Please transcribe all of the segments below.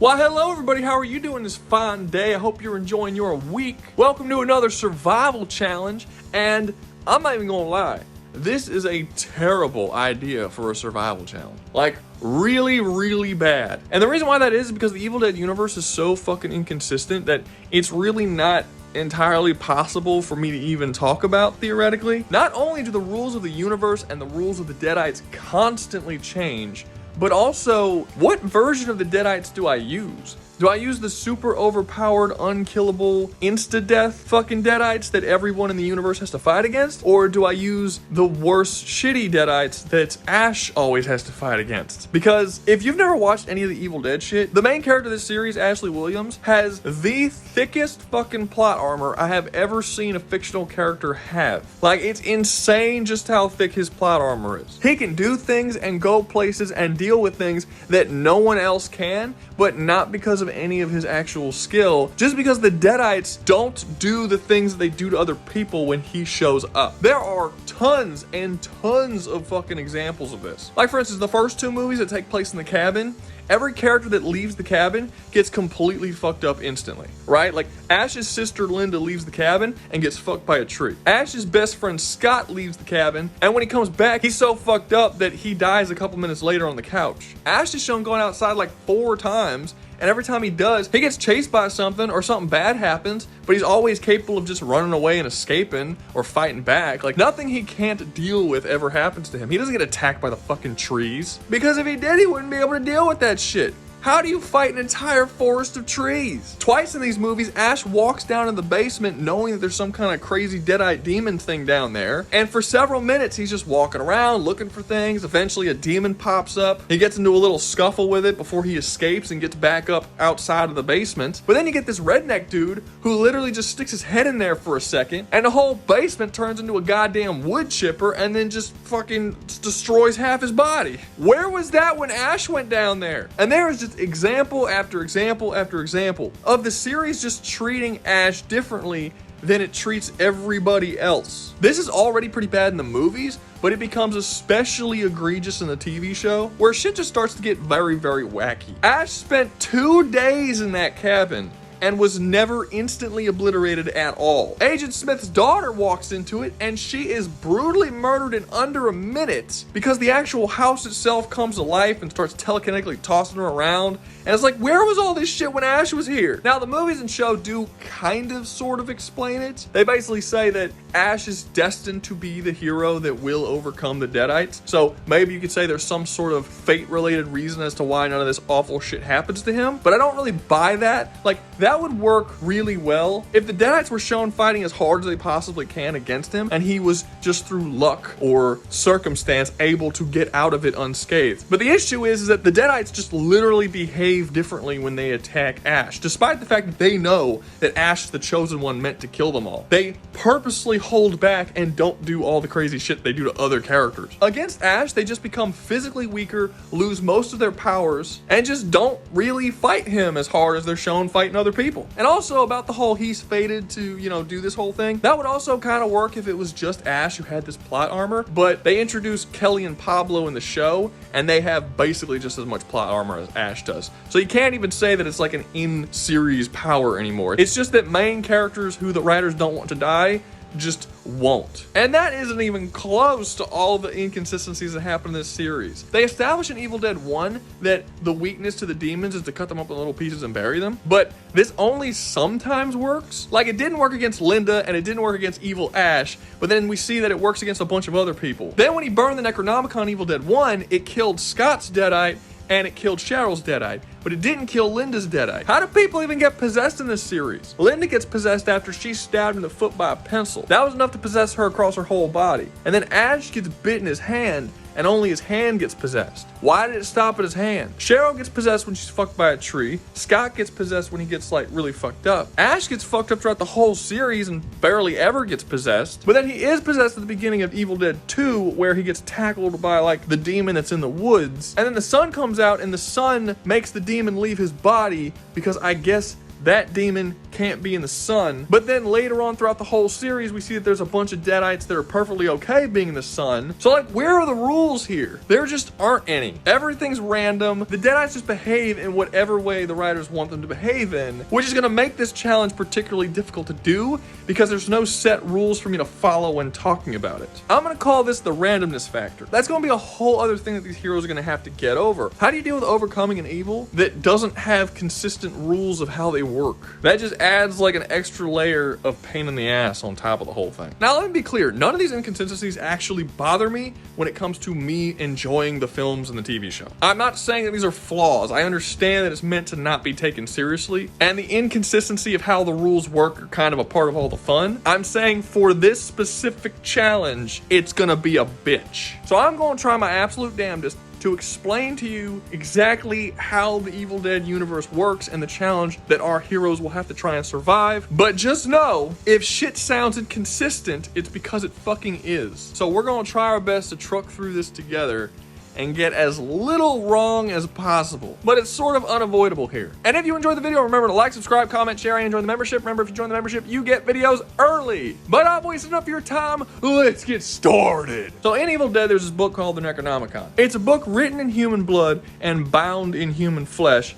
Why, hello everybody, how are you doing this fine day? I hope you're enjoying your week. Welcome to another survival challenge, and I'm not even gonna lie, this is a terrible idea for a survival challenge. Like, really, really bad. And the reason why that is because the Evil Dead universe is so fucking inconsistent that it's really not entirely possible for me to even talk about theoretically. Not only do the rules of the universe and the rules of the Deadites constantly change, but also, what version of the Deadites do I use? Do I use the super overpowered, unkillable, insta-death fucking Deadites that everyone in the universe has to fight against? Or do I use the worst shitty Deadites that Ash always has to fight against? Because if you've never watched any of the Evil Dead shit, the main character of this series, Ashley Williams, has the thickest fucking plot armor I have ever seen a fictional character have. Like, it's insane just how thick his plot armor is. He can do things and go places and deal with things that no one else can, but not because of any of his actual skill, just because the Deadites don't do the things that they do to other people when he shows up. There are tons and tons of fucking examples of this. Like, for instance, the first two movies that take place in the cabin, every character that leaves the cabin gets completely fucked up instantly, right? Like, Ash's sister Linda leaves the cabin and gets fucked by a tree. Ash's best friend Scott leaves the cabin, and when he comes back, he's so fucked up that he dies a couple minutes later on the couch. Ash is shown going outside like 4 times, and every time he does, he gets chased by something or something bad happens, but he's always capable of just running away and escaping or fighting back. Like, nothing he can't deal with ever happens to him. He doesn't get attacked by the fucking trees, because if he did, he wouldn't be able to deal with that shit. How do you fight an entire forest of trees? Twice in these movies, Ash walks down in the basement knowing that there's some kind of crazy Deadite demon thing down there. And for several minutes, he's just walking around looking for things. Eventually, a demon pops up. He gets into a little scuffle with it before he escapes and gets back up outside of the basement. But then you get this redneck dude who literally just sticks his head in there for a second, and the whole basement turns into a goddamn wood chipper and then just fucking destroys half his body. Where was that when Ash went down there? And there is just example after example after example of the series just treating Ash differently than it treats everybody else. This is already pretty bad in the movies, but it becomes especially egregious in the TV show, where shit just starts to get very, very wacky. Ash spent 2 days in that cabin and was never instantly obliterated at all. Agent Smith's daughter walks into it, and she is brutally murdered in under a minute because the actual house itself comes to life and starts telekinetically tossing her around. And it's like, where was all this shit when Ash was here? Now, the movies and show do kind of sort of explain it. They basically say that Ash is destined to be the hero that will overcome the Deadites. So maybe you could say there's some sort of fate-related reason as to why none of this awful shit happens to him. But I don't really buy that. Like, that would work really well if the Deadites were shown fighting as hard as they possibly can against him, and he was just through luck or circumstance able to get out of it unscathed. But the issue is that the Deadites just literally behave differently when they attack Ash, despite the fact that they know that Ash is the chosen one meant to kill them all. They purposely hold back and don't do all the crazy shit they do to other characters. Against Ash, they just become physically weaker, lose most of their powers, and just don't really fight him as hard as they're shown fighting other people. And also about the whole he's fated to, do this whole thing. That would also kind of work if it was just Ash who had this plot armor, but they introduced Kelly and Pablo in the show, and they have basically just as much plot armor as Ash does. So you can't even say that it's like an in-series power anymore. It's just that main characters who the writers don't want to die just won't. And that isn't even close to all the inconsistencies that happen in this series. They establish in Evil Dead 1 that the weakness to the demons is to cut them up in little pieces and bury them, but this only sometimes works. Like, it didn't work against Linda, and it didn't work against Evil Ash, but then we see that it works against a bunch of other people. Then when he burned the Necronomicon Evil Dead 1, it killed Scott's Deadite, and it killed Cheryl's Deadite, but it didn't kill Linda's Deadite. How do people even get possessed in this series? Linda gets possessed after she's stabbed in the foot by a pencil. That was enough to possess her across her whole body. And then Ash gets bit in his hand, and only his hand gets possessed. Why did it stop at his hand? Cheryl gets possessed when she's fucked by a tree. Scott gets possessed when he gets, really fucked up. Ash gets fucked up throughout the whole series and barely ever gets possessed. But then he is possessed at the beginning of Evil Dead 2, where he gets tackled by, the demon that's in the woods. And then the sun comes out, and the sun makes the demon leave his body because I guess that demon can't be in the sun. But then later on throughout the whole series, we see that there's a bunch of Deadites that are perfectly okay being in the sun. So like, where are the rules here? There just aren't any. Everything's random. The Deadites just behave in whatever way the writers want them to behave in, which is gonna make this challenge particularly difficult to do because there's no set rules for me to follow when talking about it. I'm gonna call this the randomness factor. That's gonna be a whole other thing that these heroes are gonna have to get over. How do you deal with overcoming an evil that doesn't have consistent rules of how they work? That just adds like an extra layer of pain in the ass on top of the whole thing. Now let me be clear, none of these inconsistencies actually bother me when it comes to me enjoying the films and the TV show. I'm not saying that these are flaws. I understand that it's meant to not be taken seriously, and the inconsistency of how the rules work are kind of a part of all the fun. I'm saying for this specific challenge, it's gonna be a bitch. So I'm gonna try my absolute damnedest to explain to you exactly how the Evil Dead universe works and the challenge that our heroes will have to try and survive. But just know, if shit sounds inconsistent, it's because it fucking is. So we're gonna try our best to truck through this together and get as little wrong as possible. But it's sort of unavoidable here. And if you enjoyed the video, remember to like, subscribe, comment, share, and join the membership. Remember, if you join the membership, you get videos early. But I've wasted enough of your time. Let's get started. So in Evil Dead, there's this book called the Necronomicon. It's a book written in human blood and bound in human flesh.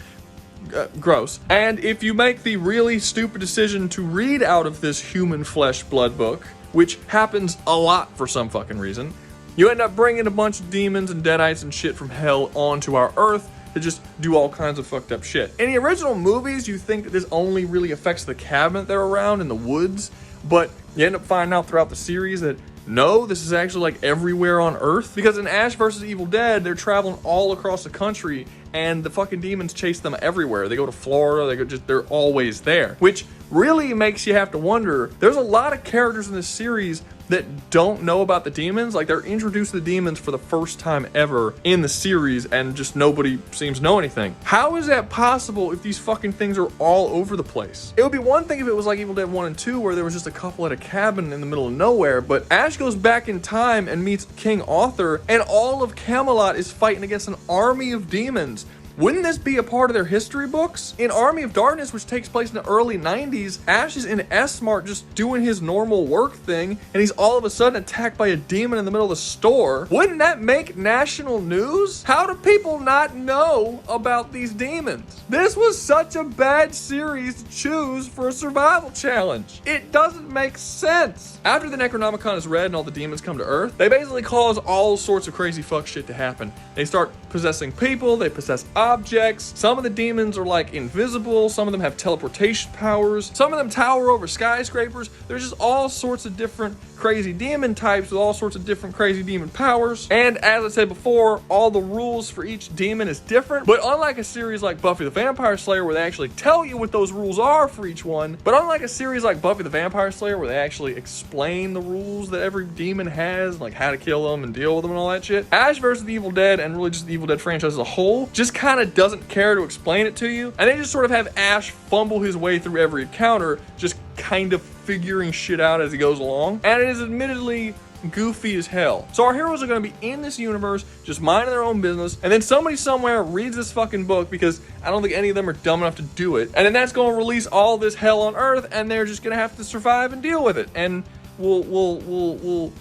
Gross. And if you make the really stupid decision to read out of this human flesh blood book, which happens a lot for some fucking reason, you end up bringing a bunch of demons and Deadites and shit from hell onto our Earth to just do all kinds of fucked up shit. In the original movies, you think that this only really affects the cabin they're around in the woods, but you end up finding out throughout the series that no, this is actually like everywhere on Earth. Because in Ash vs. Evil Dead, they're traveling all across the country and the fucking demons chase them everywhere. They go to Florida, they're always there. Which really makes you have to wonder, there's a lot of characters in this series that don't know about the demons. Like, they're introduced to the demons for the first time ever in the series and just nobody seems to know anything. How is that possible if these fucking things are all over the place? It would be one thing if it was like Evil Dead 1 and 2 where there was just a couple at a cabin in the middle of nowhere, but Ash goes back in time and meets King Arthur and all of Camelot is fighting against an army of demons. Wouldn't this be a part of their history books? In Army of Darkness, which takes place in the early 90s, Ash is in S-Mart just doing his normal work thing, and he's all of a sudden attacked by a demon in the middle of the store. Wouldn't that make national news? How do people not know about these demons? This was such a bad series to choose for a survival challenge. It doesn't make sense. After the Necronomicon is read and all the demons come to Earth, they basically cause all sorts of crazy fuck shit to happen. They start possessing people, they possess objects. Some of the demons are like invisible, some of them have teleportation powers, some of them tower over skyscrapers. There's just all sorts of different crazy demon types with all sorts of different crazy demon powers. And as I said before, all the rules for each demon is different. But unlike a series like Buffy the Vampire Slayer where they actually tell you what those rules are for each one, but unlike a series like Buffy the Vampire Slayer where they actually explain the rules that every demon has, like how to kill them and deal with them and all that shit, Ash vs. the Evil Dead and really just the Evil Dead franchise as a whole just kind of doesn't care to explain it to you. And they just sort of have Ash fumble his way through every encounter, just kind of figuring shit out as he goes along. And it is admittedly goofy as hell. So our heroes are going to be in this universe, just minding their own business, and then somebody somewhere reads this fucking book because I don't think any of them are dumb enough to do it. And then that's going to release all this hell on Earth, and they're just going to have to survive and deal with it. And we'll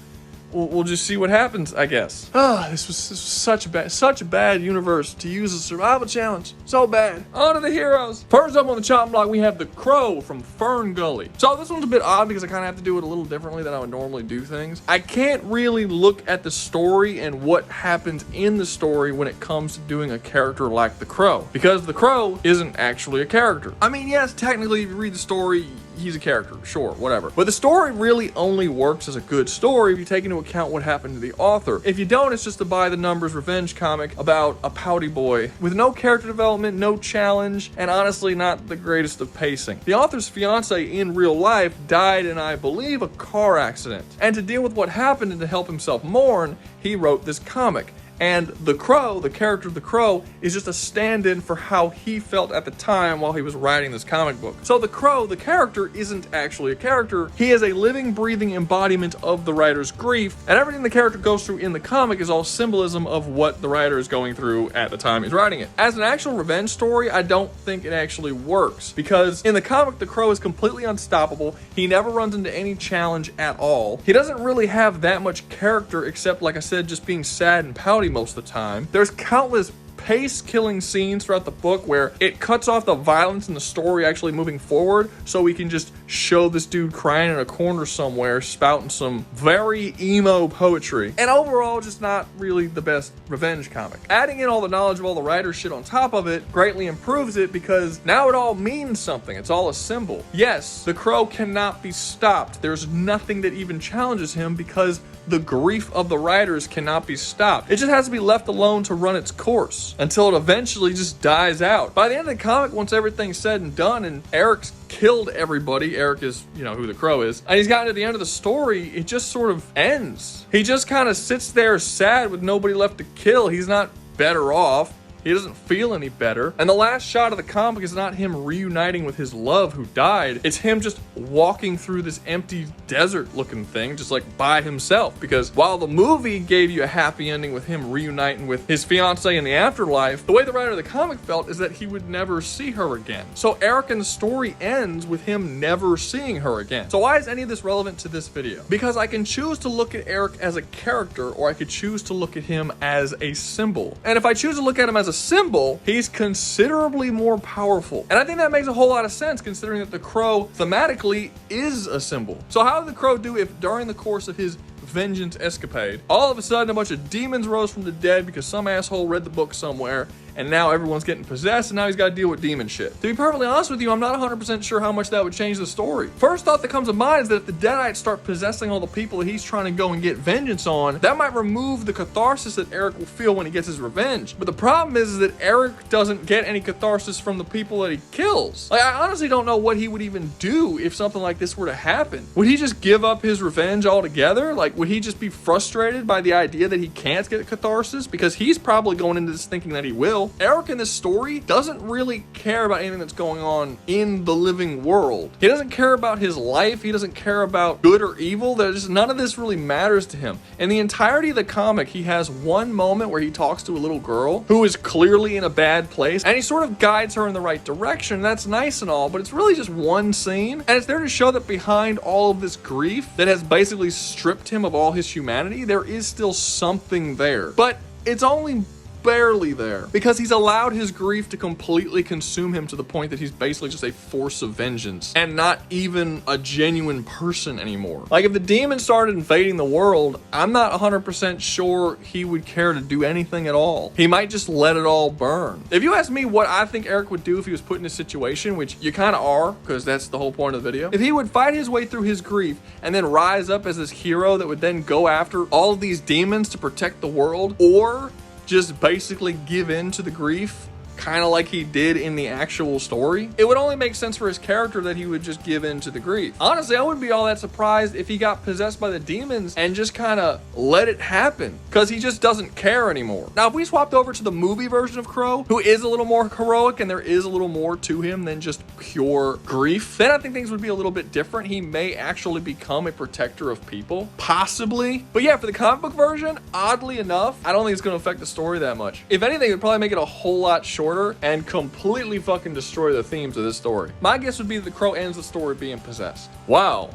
just see what happens, I guess. This was such a bad universe to use a survival challenge. So bad. On to the heroes. First up on the chopping block, we have the Crow from Fern Gully. So this one's a bit odd because I kind of have to do it a little differently than I would normally do things. I can't really look at the story and what happens in the story when it comes to doing a character like the Crow, because the Crow isn't actually a character. I mean, yes, technically if you read the story, he's a character, sure, whatever. But the story really only works as a good story if you take into account what happened to the author. If you don't, it's just a by-the-numbers revenge comic about a pouty boy with no character development, no challenge, and honestly not the greatest of pacing. The author's fiance in real life died in, I believe, a car accident. And to deal with what happened and to help himself mourn, he wrote this comic. And the Crow, the character of the Crow, is just a stand-in for how he felt at the time while he was writing this comic book. So the Crow, the character, isn't actually a character. He is a living, breathing embodiment of the writer's grief, and everything the character goes through in the comic is all symbolism of what the writer is going through at the time he's writing it. As an actual revenge story, I don't think it actually works, because in the comic, the Crow is completely unstoppable. He never runs into any challenge at all. He doesn't really have that much character except, like I said, just being sad and pouty most of the time. There's countless pace-killing scenes throughout the book where it cuts off the violence in the story actually moving forward so we can just show this dude crying in a corner somewhere spouting some very emo poetry. And overall, just not really the best revenge comic. Adding in all the knowledge of all the writer shit on top of it greatly improves it, because now it all means something. It's all a symbol. Yes, the Crow cannot be stopped. There's nothing that even challenges him, because the grief of the writers cannot be stopped. It just has to be left alone to run its course until it eventually just dies out. By the end of the comic, once everything's said and done and Eric's killed everybody, Eric is, you know, who the Crow is, and he's gotten to the end of the story, it just sort of ends. He just kind of sits there sad with nobody left to kill. He's not better off. He doesn't feel any better. And the last shot of the comic is not him reuniting with his love who died. It's him just walking through this empty desert looking thing, just like by himself. Because while the movie gave you a happy ending with him reuniting with his fiancée in the afterlife, the way the writer of the comic felt is that he would never see her again. So Eric and the story ends with him never seeing her again. So why is any of this relevant to this video? Because I can choose to look at Eric as a character, or I could choose to look at him as a symbol. And if I choose to look at him as a symbol, he's considerably more powerful. And I think that makes a whole lot of sense, considering that the Crow thematically is a symbol. So how did the Crow do if during the course of his vengeance escapade, all of a sudden a bunch of demons rose from the dead because some asshole read the book somewhere, and now everyone's getting possessed, and now he's got to deal with demon shit? To be perfectly honest with you, I'm not 100% sure how much that would change the story. First thought that comes to mind is that if the Deadites start possessing all the people that he's trying to go and get vengeance on, that might remove the catharsis that Eric will feel when he gets his revenge. But the problem is that Eric doesn't get any catharsis from the people that he kills. Like, I honestly don't know what he would even do if something like this were to happen. Would he just give up his revenge altogether? Like, would he just be frustrated by the idea that he can't get catharsis? Because he's probably going into this thinking that he will. Eric in this story doesn't really care about anything that's going on in the living world. He doesn't care about his life. He doesn't care about good or evil. There's none of this really matters to him. In the entirety of the comic, he has one moment where he talks to a little girl who is clearly in a bad place, and he sort of guides her in the right direction. That's nice and all, but it's really just one scene, and it's there to show that behind all of this grief that has basically stripped him of all his humanity, there is still something there. But it's only barely there, because he's allowed his grief to completely consume him to the point that he's basically just a force of vengeance and not even a genuine person anymore. Like, if the demons started invading the world, I'm not 100% sure he would care to do anything at all. He might just let it all burn. If you ask me what I think Eric would do if he was put in a situation, which you kind of are, because that's the whole point of the video, if he would fight his way through his grief and then rise up as this hero that would then go after all of these demons to protect the world, or just basically give in to the grief, kind of like he did in the actual story, it would only make sense for his character that he would just give in to the grief. Honestly, I wouldn't be all that surprised if he got possessed by the demons and just kind of let it happen, because he just doesn't care anymore. Now, if we swapped over to the movie version of Crow, who is a little more heroic and there is a little more to him than just pure grief, then I think things would be a little bit different. He may actually become a protector of people, possibly. But yeah, for the comic book version, oddly enough, I don't think it's going to affect the story that much. If anything, it would probably make it a whole lot shorter and completely fucking destroy the themes of this story. My guess would be that the Crow ends the story being possessed. Wow,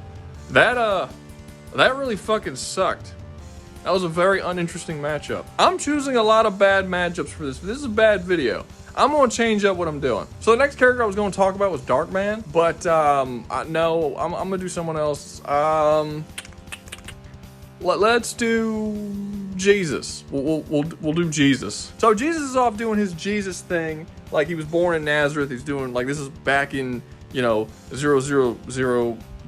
that really fucking sucked. That was a very uninteresting matchup. I'm choosing a lot of bad matchups for this. This is a bad video. I'm going to change up what I'm doing. So the next character I was going to talk about was Darkman, but no, I'm going to do someone else. Let's do Jesus. We'll do Jesus. So Jesus is off doing his Jesus thing. Like, he was born in Nazareth. He's doing, like, this is back in, you know, 000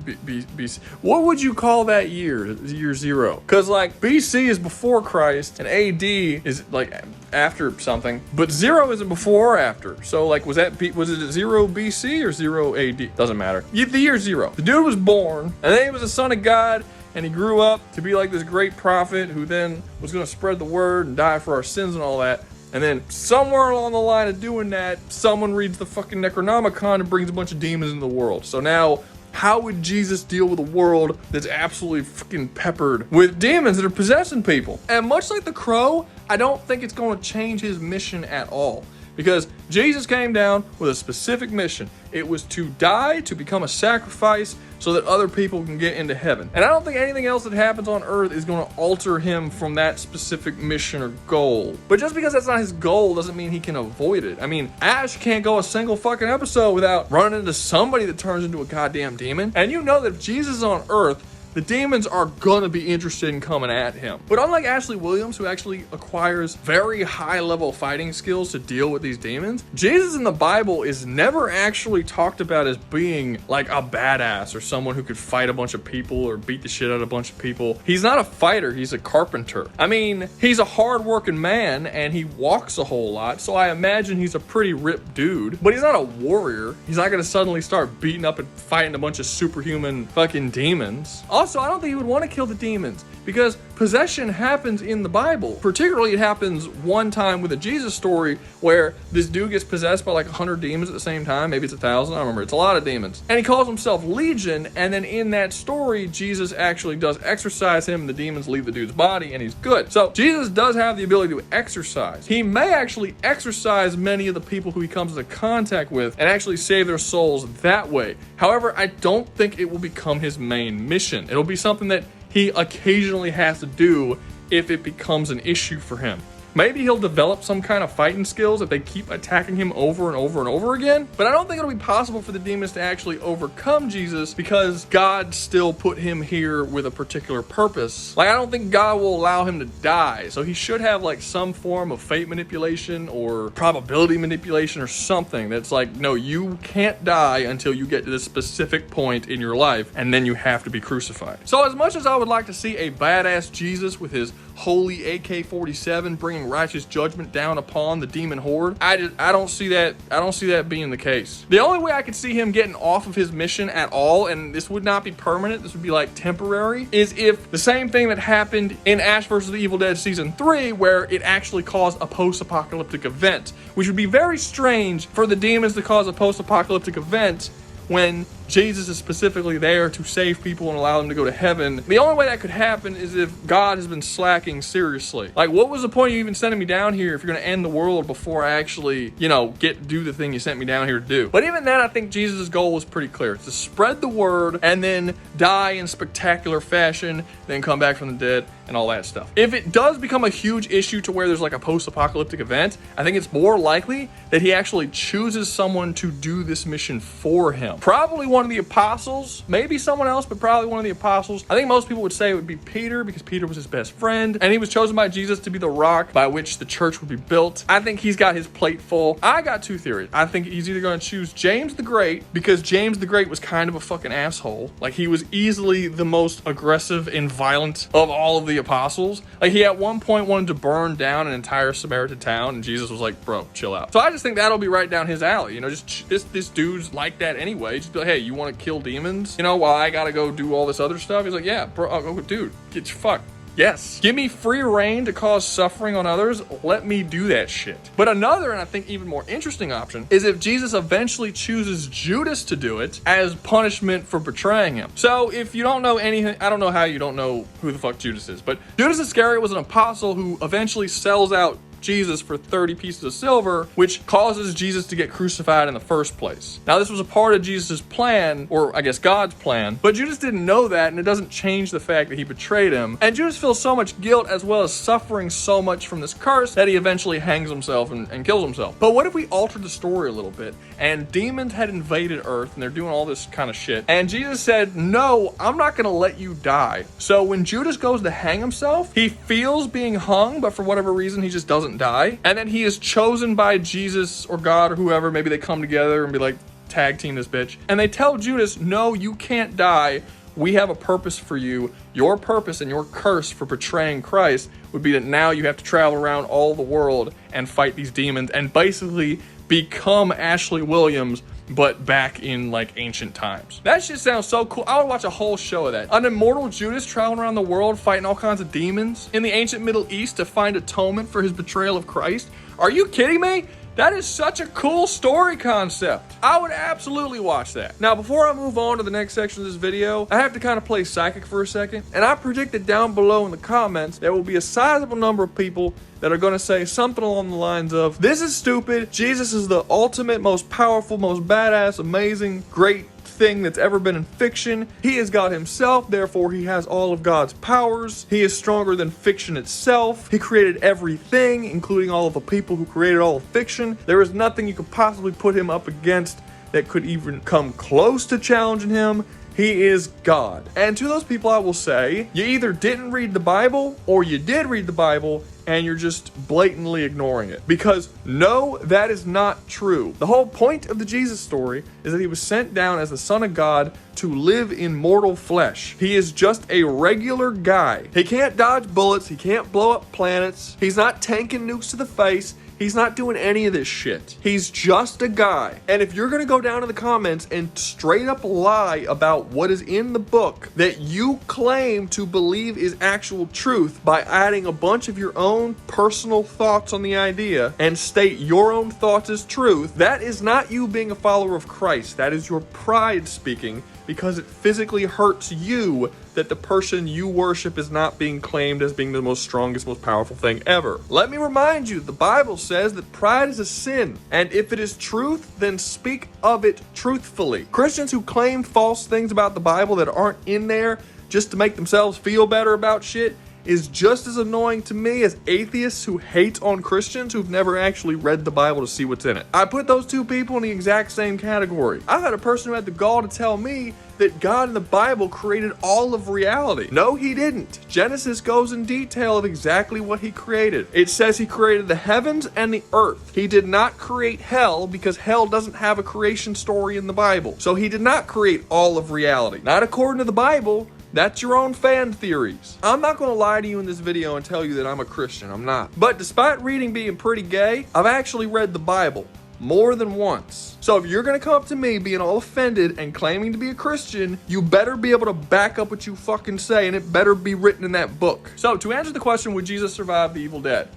BC. What would you call that year? Year 0? Because, like, BC is before Christ and AD is like after something, but 0 isn't before or after. So, like, was it 0 BC or 0 AD? Doesn't matter. The year 0. The dude was born, and then he was a son of God, and he grew up to be like this great prophet who then was going to spread the word and die for our sins and all that. And then somewhere along the line of doing that, someone reads the fucking Necronomicon and brings a bunch of demons into the world. So now, how would Jesus deal with a world that's absolutely fucking peppered with demons that are possessing people? And much like the crow, I don't think it's going to change his mission at all. Because Jesus came down with a specific mission. It was to die, to become a sacrifice, so that other people can get into heaven. And I don't think anything else that happens on earth is going to alter him from that specific mission or goal. But just because that's not his goal doesn't mean he can avoid it. I mean, Ash can't go a single fucking episode without running into somebody that turns into a goddamn demon. And you know that if Jesus is on earth, the demons are gonna be interested in coming at him. But unlike Ashley Williams, who actually acquires very high-level fighting skills to deal with these demons, Jesus in the Bible is never actually talked about as being like a badass or someone who could fight a bunch of people or beat the shit out of a bunch of people. He's not a fighter, he's a carpenter. I mean, he's a hard-working man and he walks a whole lot, so I imagine he's a pretty ripped dude, but he's not a warrior. He's not gonna suddenly start beating up and fighting a bunch of superhuman fucking demons. Also, I don't think he would want to kill the demons because possession happens in the Bible. Particularly, it happens one time with a Jesus story where this dude gets possessed by like 100 demons at the same time. Maybe it's 1,000. I don't remember. It's a lot of demons. And he calls himself Legion. And then in that story, Jesus actually does exorcise him. And the demons leave the dude's body and he's good. So Jesus does have the ability to exorcise. He may actually exorcise many of the people who he comes into contact with and actually save their souls that way. However, I don't think it will become his main mission. It'll be something that he occasionally has to do if it becomes an issue for him. Maybe he'll develop some kind of fighting skills if they keep attacking him over and over and over again. But I don't think it'll be possible for the demons to actually overcome Jesus because God still put him here with a particular purpose. Like, I don't think God will allow him to die. So he should have like some form of fate manipulation or probability manipulation or something that's like, no, you can't die until you get to this specific point in your life and then you have to be crucified. So as much as I would like to see a badass Jesus with his holy AK-47 bringing righteous judgment down upon the demon horde, I don't see that being the case. The only way I could see him getting off of his mission at all, and this would not be permanent, this would be like temporary, is if the same thing that happened in Ash vs. the Evil Dead Season 3, where it actually caused a post-apocalyptic event, which would be very strange for the demons to cause a post-apocalyptic event when Jesus is specifically there to save people and allow them to go to heaven. The only way that could happen is if God has been slacking seriously. Like, what was the point of you even sending me down here if you're going to end the world before I actually, do the thing you sent me down here to do? But even then, I think Jesus' goal was pretty clear. It's to spread the word and then die in spectacular fashion, then come back from the dead and all that stuff. If it does become a huge issue to where there's like a post-apocalyptic event, I think it's more likely that he actually chooses someone to do this mission for him. Probably one of the apostles, maybe someone else, but probably one of the apostles. I think most people would say it would be Peter because Peter was his best friend and he was chosen by Jesus to be the rock by which the church would be built. I think he's got his plate full. I got two theories. I think he's either going to choose James the Great because James the Great was kind of a fucking asshole. Like, he was easily the most aggressive and violent of all of the apostles. Like, he at one point wanted to burn down an entire Samaritan town and Jesus was like, bro, chill out. So I just think that'll be right down his alley. Just this dude's like that anyway. Just be like, hey, you want to kill demons? While I gotta go do all this other stuff? He's like, yeah, bro, dude, get fucked. Yes. Give me free reign to cause suffering on others. Let me do that shit. But another, and I think even more interesting option, is if Jesus eventually chooses Judas to do it as punishment for betraying him. So if you don't know anything, I don't know how you don't know who the fuck Judas is, but Judas Iscariot was an apostle who eventually sells out Jesus for 30 pieces of silver, which causes Jesus to get crucified in the first place. Now, this was a part of Jesus' plan, or I guess God's plan, but Judas didn't know that, and it doesn't change the fact that he betrayed him. And Judas feels so much guilt as well as suffering so much from this curse that he eventually hangs himself and kills himself. But what if we altered the story a little bit, and demons had invaded Earth, and they're doing all this kind of shit, and Jesus said, no, I'm not gonna let you die. So when Judas goes to hang himself, he feels being hung, but for whatever reason, he just doesn't die, and then he is chosen by Jesus or God or whoever. Maybe they come together and be like, tag team this bitch, and they tell Judas, no, you can't die, we have a purpose for you. Your purpose and your curse for betraying Christ would be that now you have to travel around all the world and fight these demons and basically become Ashley Williams, but back in like ancient times. That shit sounds so cool. I would watch a whole show of that. An immortal Judas traveling around the world fighting all kinds of demons in the ancient Middle East to find atonement for his betrayal of Christ. Are you kidding me? That is such a cool story concept. I would absolutely watch that. Now, before I move on to the next section of this video, I have to kind of play psychic for a second. And I predict that down below in the comments, there will be a sizable number of people that are going to say something along the lines of, this is stupid. Jesus is the ultimate, most powerful, most badass, amazing, great thing that's ever been in fiction. He is God himself, therefore he has all of God's powers. He is stronger than fiction itself. He created everything, including all of the people who created all of fiction. There is nothing you could possibly put him up against that could even come close to challenging him. He is God. And to those people I will say, you either didn't read the Bible or you did read the Bible and you're just blatantly ignoring it. Because no, that is not true. The whole point of the Jesus story is that he was sent down as the Son of God to live in mortal flesh. He is just a regular guy. He can't dodge bullets. He can't blow up planets. He's not tanking nukes to the face. He's not doing any of this shit. He's just a guy. And if you're gonna go down in the comments and straight up lie about what is in the book that you claim to believe is actual truth by adding a bunch of your own personal thoughts on the idea and state your own thoughts as truth, that is not you being a follower of Christ. That is your pride speaking, because it physically hurts you that the person you worship is not being claimed as being the most strongest, most powerful thing ever. Let me remind you, the Bible says that pride is a sin, and if it is truth, then speak of it truthfully. Christians who claim false things about the Bible that aren't in there just to make themselves feel better about shit is just as annoying to me as atheists who hate on Christians who've never actually read the Bible to see what's in it. I put those two people in the exact same category. I had a person who had the gall to tell me that God in the Bible created all of reality. No, he didn't. Genesis goes in detail of exactly what he created. It says he created the heavens and the earth. He did not create hell because hell doesn't have a creation story in the Bible. So he did not create all of reality. Not according to the Bible. That's your own fan theories. I'm not going to lie to you in this video and tell you that I'm a Christian. I'm not. But despite reading being pretty gay, I've actually read the Bible more than once. So if you're going to come up to me being all offended and claiming to be a Christian, you better be able to back up what you fucking say, and it better be written in that book. So to answer the question, would Jesus survive the evil dead?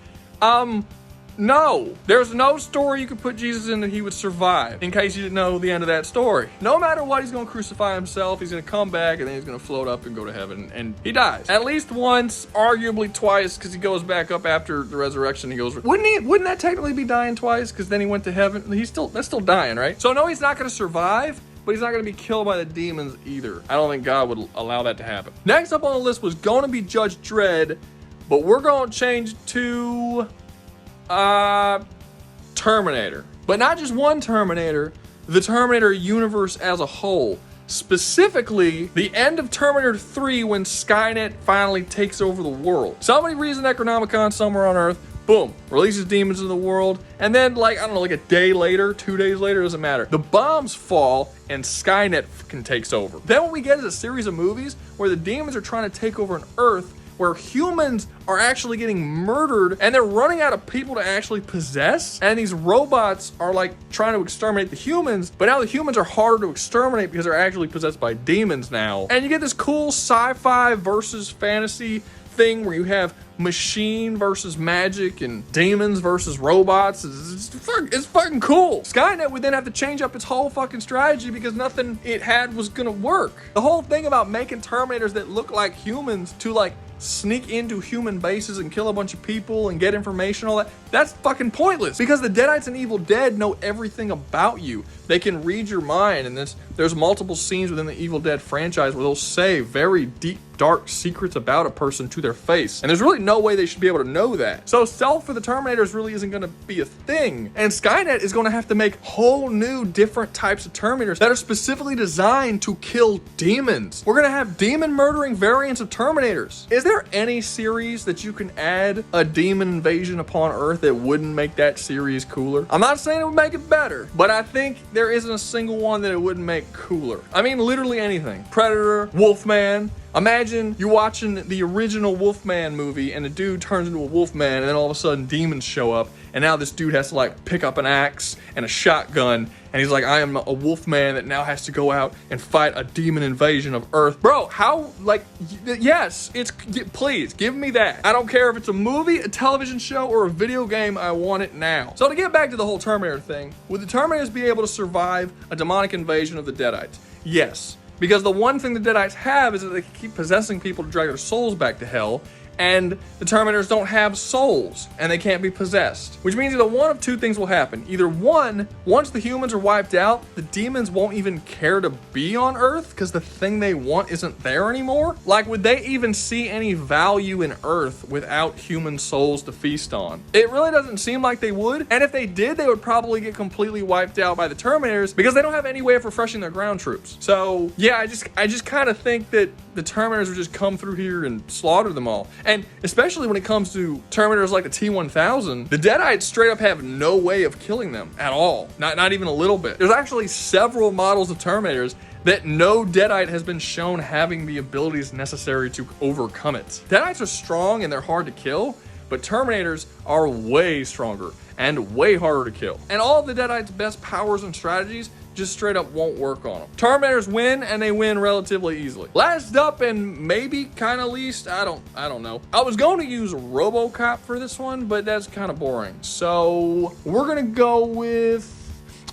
No, there's no story you could put Jesus in that he would survive, in case you didn't know the end of that story. No matter what, he's going to crucify himself, he's going to come back, and then he's going to float up and go to heaven, and he dies. At least once, arguably twice, because he goes back up after the resurrection. He goes, wouldn't that technically be dying twice, because then he went to heaven? That's still dying, right? So no, he's not going to survive, but he's not going to be killed by the demons either. I don't think God would allow that to happen. Next up on the list was going to be Judge Dredd, but we're going to change to Terminator. But not just one Terminator, the Terminator universe as a whole. Specifically, the end of Terminator 3 when Skynet finally takes over the world. Somebody reads the Necronomicon somewhere on Earth, boom, releases demons in the world, and then like a day later, 2 days later, doesn't matter. The bombs fall and Skynet fucking takes over. Then what we get is a series of movies where the demons are trying to take over an Earth where humans are actually getting murdered and they're running out of people to actually possess, and these robots are like trying to exterminate the humans, but now the humans are harder to exterminate because they're actually possessed by demons now. And you get this cool sci-fi versus fantasy thing where you have machine versus magic and demons versus robots. It's fucking cool. Skynet would then have to change up its whole fucking strategy because nothing it had was gonna work. The whole thing about making Terminators that look like humans to like sneak into human bases and kill a bunch of people and get information, all that's fucking pointless because the Deadites and Evil Dead know everything about you. They can read your mind, and there's multiple scenes within the Evil Dead franchise where they'll say very deep, dark secrets about a person to their face, and there's really no way they should be able to know that. So stealth for the Terminators really isn't going to be a thing, and Skynet is going to have to make whole new different types of Terminators that are specifically designed to kill demons. We're going to have demon murdering variants of Terminators. Is there any series that you can add a demon invasion upon Earth that wouldn't make that series cooler? I'm not saying it would make it better, but I think there isn't a single one that it wouldn't make cooler. I mean, literally anything. Predator, Wolfman, Imagine you watching the original Wolfman movie and the dude turns into a wolfman and then all of a sudden demons show up and now this dude has to like pick up an axe and a shotgun and he's like, I am a wolfman that now has to go out and fight a demon invasion of Earth. Bro, how, like, yes, please, give me that. I don't care if it's a movie, a television show, or a video game, I want it now. So to get back to the whole Terminator thing, would the Terminators be able to survive a demonic invasion of the Deadites? Yes. Because the one thing the Deadites have is that they keep possessing people to drag their souls back to hell, and the Terminators don't have souls, and they can't be possessed. Which means either one of two things will happen. Either one, once the humans are wiped out, the demons won't even care to be on Earth because the thing they want isn't there anymore. Like, would they even see any value in Earth without human souls to feast on? It really doesn't seem like they would, and if they did, they would probably get completely wiped out by the Terminators because they don't have any way of refreshing their ground troops. So, yeah, I just kind of think that the Terminators would just come through here and slaughter them all. And especially when it comes to Terminators like the T-1000, the Deadites straight up have no way of killing them at all. Not even a little bit. There's actually several models of Terminators that no Deadite has been shown having the abilities necessary to overcome it. Deadites are strong and they're hard to kill, but Terminators are way stronger and way harder to kill. And all of the Deadites' best powers and strategies just straight up won't work on them. Terminators win, and they win relatively easily. Last up and maybe kind of least, I don't know. I was going to use RoboCop for this one, but that's kind of boring. So we're gonna go with,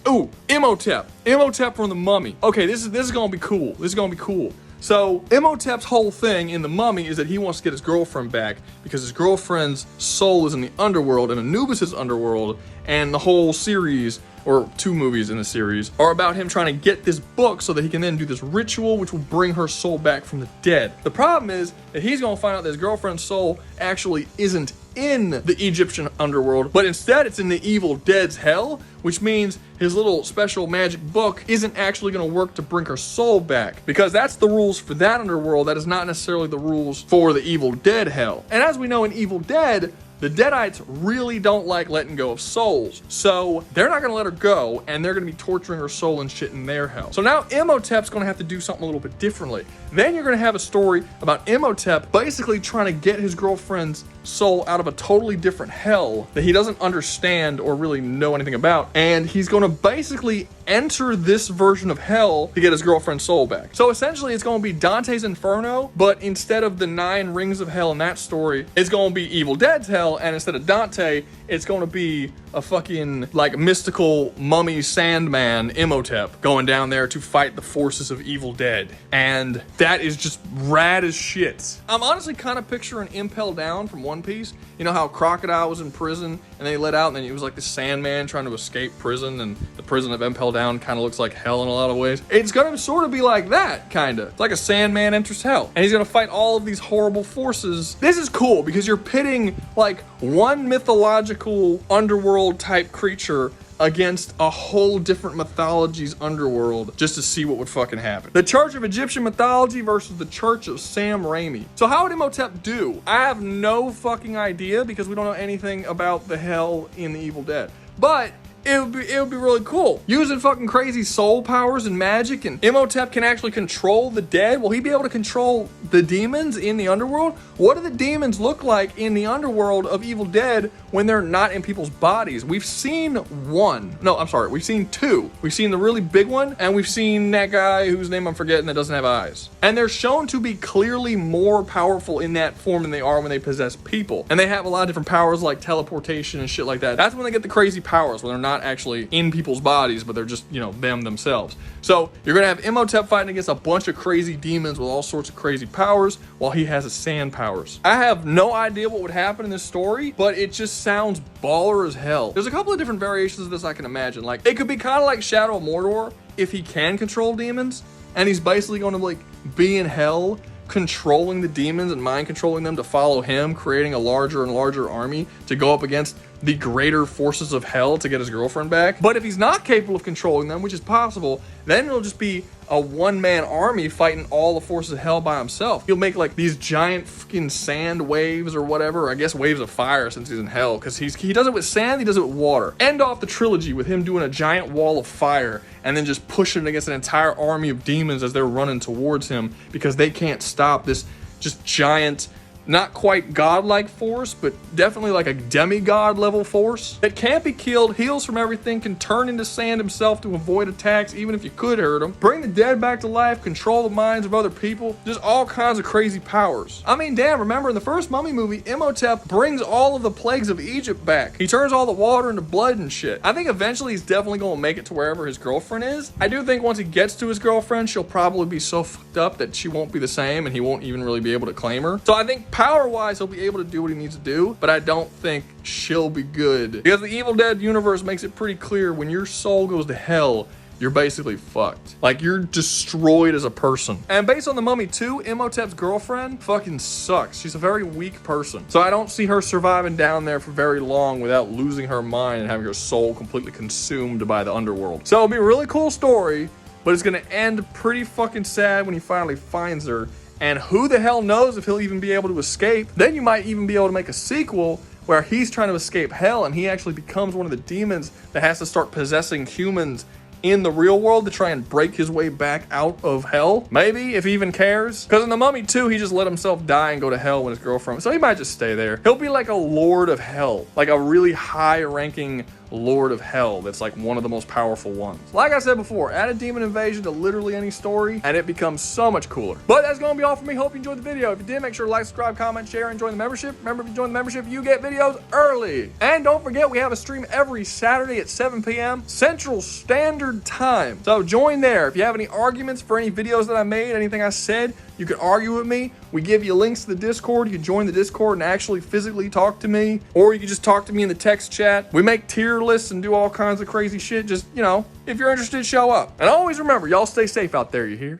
ooh, Imhotep. Imhotep from The Mummy. Okay, this is gonna be cool. This is gonna be cool. So Imhotep's whole thing in The Mummy is that he wants to get his girlfriend back because his girlfriend's soul is in the underworld and Anubis' underworld, and the whole series, or 2 movies in the series, are about him trying to get this book so that he can then do this ritual which will bring her soul back from the dead. The problem is that he's gonna find out that his girlfriend's soul actually isn't in the Egyptian underworld, but instead it's in the Evil Dead's hell, which means his little special magic book isn't actually gonna work to bring her soul back, because that's the rules for that underworld. That is not necessarily the rules for the Evil Dead hell. And as we know in Evil Dead, the Deadites really don't like letting go of souls, so they're not gonna let her go, and they're gonna be torturing her soul and shit in their hell. So now Imhotep's gonna have to do something a little bit differently. Then you're gonna have a story about Imhotep basically trying to get his girlfriend's soul out of a totally different hell that he doesn't understand or really know anything about, and he's gonna basically enter this version of hell to get his girlfriend's soul back. So essentially it's gonna be Dante's Inferno, but instead of the 9 rings of hell in that story, it's gonna be Evil Dead's hell, and instead of Dante, it's gonna be a fucking like mystical mummy sandman Imhotep going down there to fight the forces of Evil Dead. And that is just rad as shit. I'm honestly kind of picturing Impel Down from One Piece. You know how Crocodile was in prison and they let out, and then he was like the Sandman trying to escape prison, and the prison of Impel Down kind of looks like hell in a lot of ways. It's gonna sort of be like that, kind of. It's like a Sandman enters hell, and he's gonna fight all of these horrible forces. This is cool because you're pitting like one mythological underworld type creature against a whole different mythology's underworld just to see what would fucking happen. The Church of Egyptian Mythology versus the Church of Sam Raimi. So how would Imhotep do? I have no fucking idea because we don't know anything about the hell in the Evil Dead. But it would be really cool. Using fucking crazy soul powers and magic, and Imhotep can actually control the dead. Will he be able to control the demons in the underworld? What do the demons look like in the underworld of Evil Dead when they're not in people's bodies? We've seen we've seen 2. We've seen the really big one, and we've seen that guy whose name I'm forgetting that doesn't have eyes. And they're shown to be clearly more powerful in that form than they are when they possess people. And they have a lot of different powers like teleportation and shit like that. That's when they get the crazy powers, when they're not actually in people's bodies, but they're just, you know, them themselves. So you're gonna have Imhotep fighting against a bunch of crazy demons with all sorts of crazy powers while he has his sand powers. I have no idea what would happen in this story, but it just sounds baller as hell. There's a couple of different variations of this I can imagine. Like, it could be kind of like Shadow of Mordor if he can control demons, and he's basically going to like be in hell controlling the demons and mind controlling them to follow him, creating a larger and larger army to go up against the greater forces of hell to get his girlfriend back. But if he's not capable of controlling them, which is possible, then it'll just be a one-man army fighting all the forces of hell by himself. He'll make like these giant fucking sand waves or whatever, or I guess waves of fire since he's in hell, because he does it with sand, he does it with water. End off the trilogy with him doing a giant wall of fire and then just pushing it against an entire army of demons as they're running towards him because they can't stop this just giant, not quite godlike force, but definitely like a demigod level force that can't be killed, heals from everything, can turn into sand himself to avoid attacks even if you could hurt him, bring the dead back to life, control the minds of other people, just all kinds of crazy powers. I mean, damn, remember in the first Mummy movie, Imhotep brings all of the plagues of Egypt back. He turns all the water into blood and shit. I think eventually he's definitely gonna make it to wherever his girlfriend is. I do think once he gets to his girlfriend, she'll probably be so fucked up that she won't be the same and he won't even really be able to claim her. So I think power-wise, he'll be able to do what he needs to do, but I don't think she'll be good. Because the Evil Dead universe makes it pretty clear when your soul goes to hell, you're basically fucked. Like, you're destroyed as a person. And based on The Mummy 2, Imhotep's girlfriend fucking sucks. She's a very weak person. So I don't see her surviving down there for very long without losing her mind and having her soul completely consumed by the underworld. So it'll be a really cool story, but it's gonna end pretty fucking sad when he finally finds her. And who the hell knows if he'll even be able to escape. Then you might even be able to make a sequel where he's trying to escape hell and he actually becomes one of the demons that has to start possessing humans in the real world to try and break his way back out of hell. Maybe, if he even cares. Because in The Mummy 2, he just let himself die and go to hell with his girlfriend. So he might just stay there. He'll be like a lord of hell. Like a really high-ranking lord of hell that's like one of the most powerful ones. Like I said before, add a demon invasion to literally any story and it becomes so much cooler. But that's gonna be all for me. Hope you enjoyed the video. If you did, make sure to like, subscribe, comment, share, and join the membership. Remember, if you join the membership, you get videos early. And don't forget, we have a stream every Saturday at 7 p.m. Central Standard Time. So join there. If you have any arguments for any videos that I made, anything I said, you can argue with me. We give you links to the Discord. You can join the Discord and actually physically talk to me. Or you can just talk to me in the text chat. We make tier lists and do all kinds of crazy shit. Just, you know, if you're interested, show up. And always remember, y'all stay safe out there, you hear?